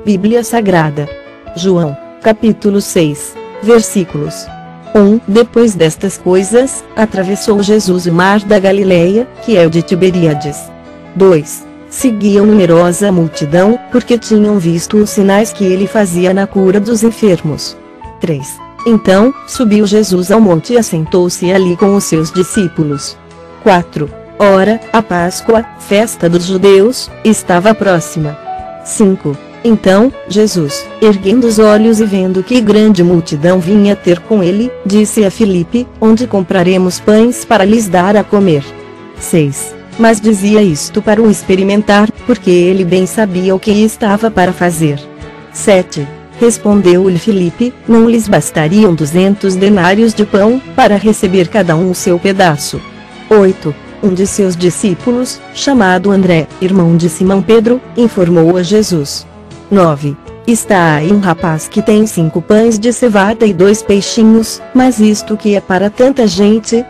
Bíblia Sagrada. João, capítulo 6, versículos 1. Depois destas coisas, atravessou Jesus o mar da Galileia, que é o de Tiberíades. 2. Seguiam numerosa multidão, porque tinham visto os sinais que ele fazia na cura dos enfermos. 3. Então, subiu Jesus ao monte e assentou-se ali com os seus discípulos. 4. Ora, a Páscoa, festa dos judeus, estava próxima. 5. Então, Jesus, erguendo os olhos e vendo que grande multidão vinha ter com ele, disse a Filipe: onde compraremos pães para lhes dar a comer? 6. Mas dizia isto para o experimentar, porque ele bem sabia o que estava para fazer. 7. Respondeu-lhe Filipe: não lhes bastariam 200 denários de pão, para receber cada um o seu pedaço? 8. Um de seus discípulos, chamado André, irmão de Simão Pedro, informou a Jesus. 9. Está aí um rapaz que tem 5 pães de cevada e 2 peixinhos, mas isto que é para tanta gente?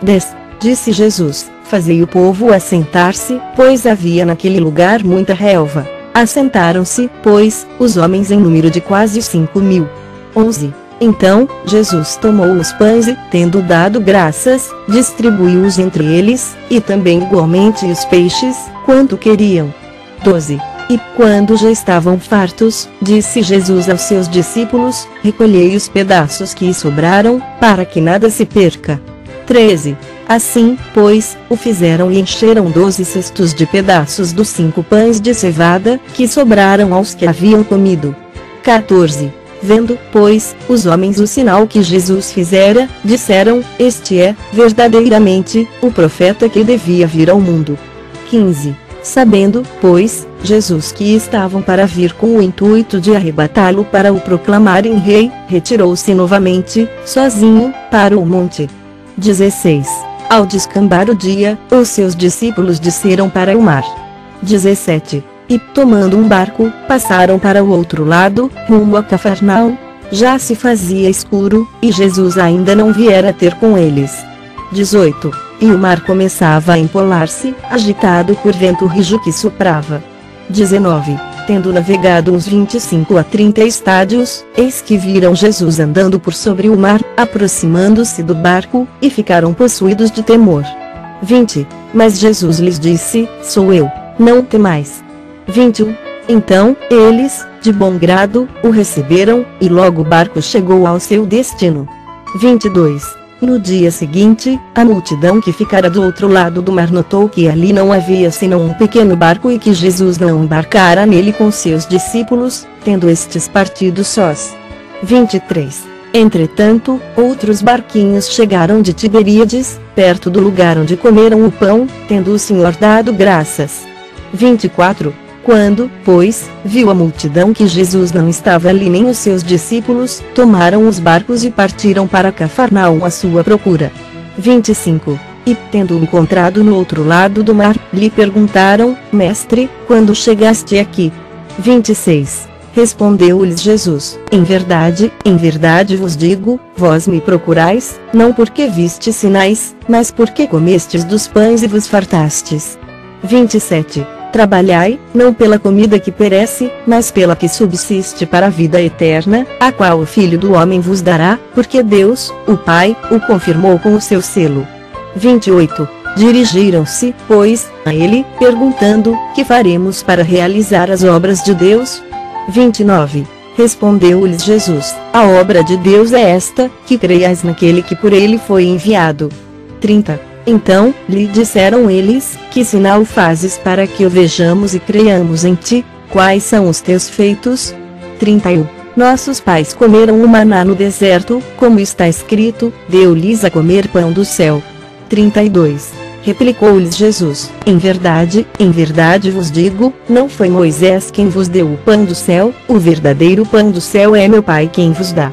10. Disse Jesus: fazei o povo assentar-se, pois havia naquele lugar muita relva. Assentaram-se, pois, os homens em número de quase 5.000. 11. Então, Jesus tomou os pães e, tendo dado graças, distribuiu-os entre eles, e também igualmente os peixes, quanto queriam. 12. E, quando já estavam fartos, disse Jesus aos seus discípulos: recolhei os pedaços que sobraram, para que nada se perca. 13. Assim, pois, o fizeram e encheram 12 cestos de pedaços dos 5 pães de cevada, que sobraram aos que haviam comido. 14. Vendo, pois, os homens o sinal que Jesus fizera, disseram: este é, verdadeiramente, o profeta que devia vir ao mundo. 15. Sabendo, pois, Jesus que estavam para vir com o intuito de arrebatá-lo para o proclamarem rei, retirou-se novamente, sozinho, para o monte. 16. Ao descambar o dia, os seus discípulos desceram para o mar. 17. E, tomando um barco, passaram para o outro lado, rumo a Cafarnaum. Já se fazia escuro, e Jesus ainda não viera ter com eles. 18. E o mar começava a empolar-se, agitado por vento rijo que soprava. 19. Tendo navegado uns 25 a 30 estádios, eis que viram Jesus andando por sobre o mar, aproximando-se do barco, e ficaram possuídos de temor. 20. Mas Jesus lhes disse: sou eu, não temais. 21. Então, eles, de bom grado, o receberam, e logo o barco chegou ao seu destino. 22. No dia seguinte, a multidão que ficara do outro lado do mar notou que ali não havia senão um pequeno barco e que Jesus não embarcara nele com seus discípulos, tendo estes partido sós. 23. Entretanto, outros barquinhos chegaram de Tiberíades, perto do lugar onde comeram o pão, tendo o Senhor dado graças. 24. Quando, pois, viu a multidão que Jesus não estava ali nem os seus discípulos, tomaram os barcos e partiram para Cafarnaum à sua procura. 25. E, tendo-o encontrado no outro lado do mar, lhe perguntaram: Mestre, quando chegaste aqui? 26. Respondeu-lhes Jesus: em verdade vos digo, vós me procurais, não porque vistes sinais, mas porque comestes dos pães e vos fartastes. 27. Trabalhai, não pela comida que perece, mas pela que subsiste para a vida eterna, a qual o Filho do Homem vos dará, porque Deus, o Pai, o confirmou com o seu selo. 28. Dirigiram-se, pois, a ele, perguntando: que faremos para realizar as obras de Deus? 29. Respondeu-lhes Jesus: a obra de Deus é esta, que creiais naquele que por ele foi enviado. 30. Então, lhe disseram eles: que sinal fazes para que o vejamos e creiamos em ti? Quais são os teus feitos? 31. Nossos pais comeram o maná no deserto, como está escrito: deu-lhes a comer pão do céu. 32. Replicou-lhes Jesus: em verdade vos digo, não foi Moisés quem vos deu o pão do céu, o verdadeiro pão do céu é meu Pai quem vos dá.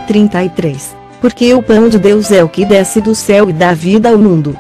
33. Porque o pão de Deus é o que desce do céu e dá vida ao mundo.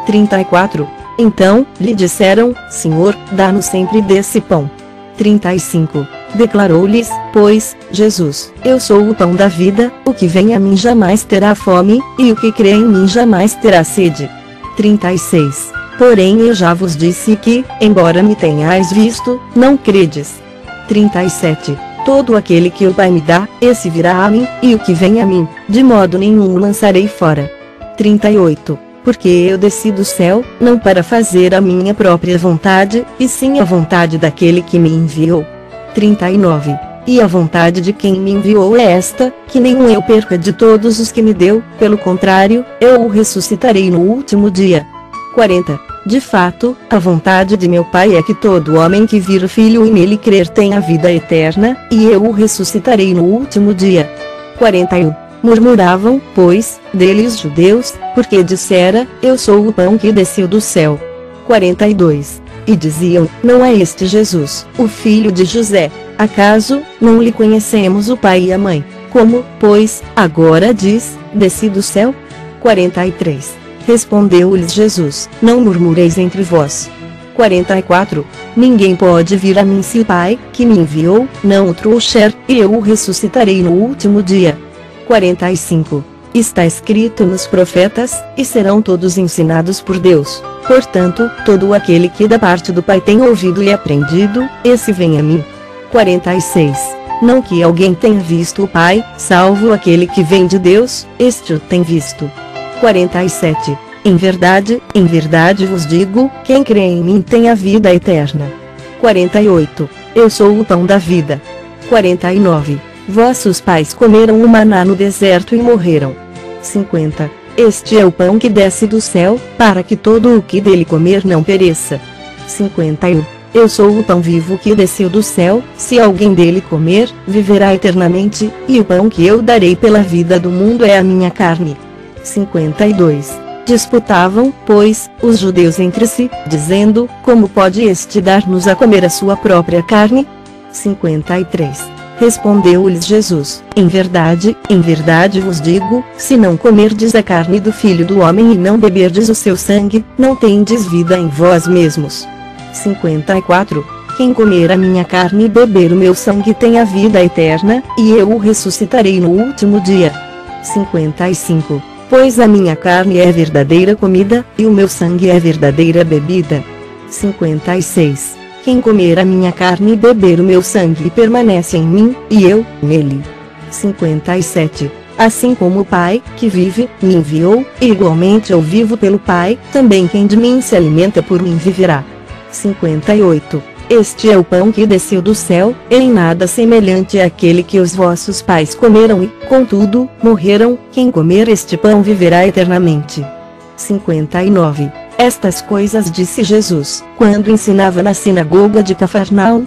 34. Então, lhe disseram: Senhor, dá-nos sempre desse pão. 35. Declarou-lhes, pois, Jesus: eu sou o pão da vida, o que vem a mim jamais terá fome, e o que crê em mim jamais terá sede. 36. Porém eu já vos disse que, embora me tenhais visto, não credes. 37. Todo aquele que o Pai me dá, esse virá a mim, e o que vem a mim, de modo nenhum o lançarei fora. 38. Porque eu desci do céu, não para fazer a minha própria vontade, e sim a vontade daquele que me enviou. 39. E a vontade de quem me enviou é esta, que nenhum eu perca de todos os que me deu, pelo contrário, eu o ressuscitarei no último dia. 40. De fato, a vontade de meu Pai é que todo homem que vir o Filho e nele crer tenha vida eterna, e eu o ressuscitarei no último dia. 41. Murmuravam, pois, dele os judeus, porque dissera, eu sou o pão que desceu do céu. 42. E diziam, não é este Jesus, o filho de José? Acaso, não lhe conhecemos o pai e a mãe? Como, pois, agora diz, desci do céu? 43. Respondeu-lhes Jesus, não murmureis entre vós. 44. Ninguém pode vir a mim se o Pai, que me enviou, não o trouxer, e eu o ressuscitarei no último dia. 45. Está escrito nos profetas, e serão todos ensinados por Deus. Portanto, todo aquele que da parte do Pai tem ouvido e aprendido, esse vem a mim. 46. Não que alguém tenha visto o Pai, salvo aquele que vem de Deus, este o tem visto. 47. Em verdade vos digo, quem crê em mim tem a vida eterna. 48. Eu sou o pão da vida. 49. Vossos pais comeram o maná no deserto e morreram. 50. Este é o pão que desce do céu, para que todo o que dele comer não pereça. 51. Eu sou o pão vivo que desceu do céu, se alguém dele comer, viverá eternamente, e o pão que eu darei pela vida do mundo é a minha carne. 52. Disputavam, pois, os judeus entre si, dizendo, como pode este dar-nos a comer a sua própria carne? 53. Respondeu-lhes Jesus, em verdade vos digo, se não comerdes a carne do Filho do Homem e não beberdes o seu sangue, não tendes vida em vós mesmos. 54. Quem comer a minha carne e beber o meu sangue tem a vida eterna, e eu o ressuscitarei no último dia. 55. Pois a minha carne é verdadeira comida, e o meu sangue é verdadeira bebida. 56. Quem comer a minha carne e beber o meu sangue permanece em mim, e eu, nele. 57. Assim como o Pai, que vive, me enviou, e igualmente eu vivo pelo Pai, também quem de mim se alimenta por mim viverá. 58. Este é o pão que desceu do céu, em nada semelhante àquele que os vossos pais comeram e, contudo, morreram, quem comer este pão viverá eternamente. 59. Estas coisas disse Jesus, quando ensinava na sinagoga de Cafarnaum.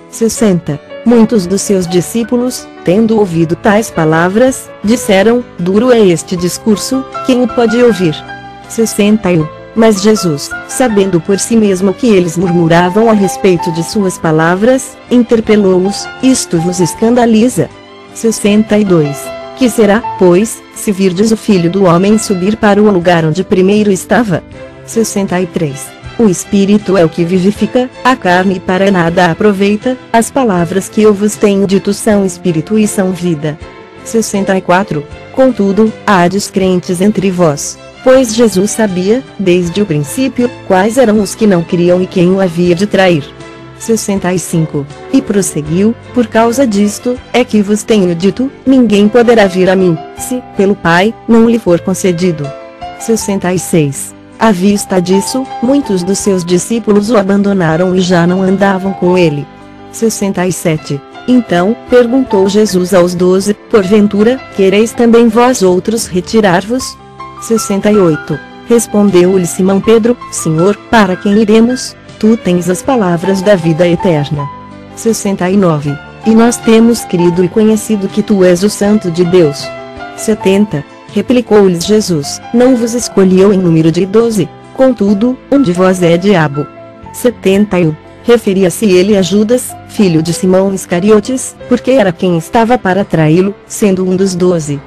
60. Muitos dos seus discípulos, tendo ouvido tais palavras, disseram, duro é este discurso, quem o pode ouvir? 61. Mas Jesus, sabendo por si mesmo que eles murmuravam a respeito de suas palavras, interpelou-os, isto vos escandaliza? 62. Que será, pois, se virdes o Filho do Homem subir para o lugar onde primeiro estava? 63. O Espírito é o que vivifica, a carne para nada aproveita, as palavras que eu vos tenho dito são Espírito e são vida. 64. Contudo, há descrentes entre vós. Pois Jesus sabia, desde o princípio, quais eram os que não criam e quem o havia de trair. 65. E prosseguiu, por causa disto, é que vos tenho dito, ninguém poderá vir a mim, se, pelo Pai, não lhe for concedido. 66. À vista disso, muitos dos seus discípulos o abandonaram e já não andavam com ele. 67. Então, perguntou Jesus aos 12, porventura, quereis também vós outros retirar-vos? 68. Respondeu-lhe Simão Pedro, Senhor, para quem iremos? Tu tens as palavras da vida eterna. 69. E nós temos crido e conhecido que tu és o Santo de Deus. 70. Replicou-lhes Jesus, não vos escolhi eu em número de 12, contudo, um de vós é diabo. 71. Referia-se ele a Judas, filho de Simão Iscariotes, porque era quem estava para traí-lo, sendo um dos 12.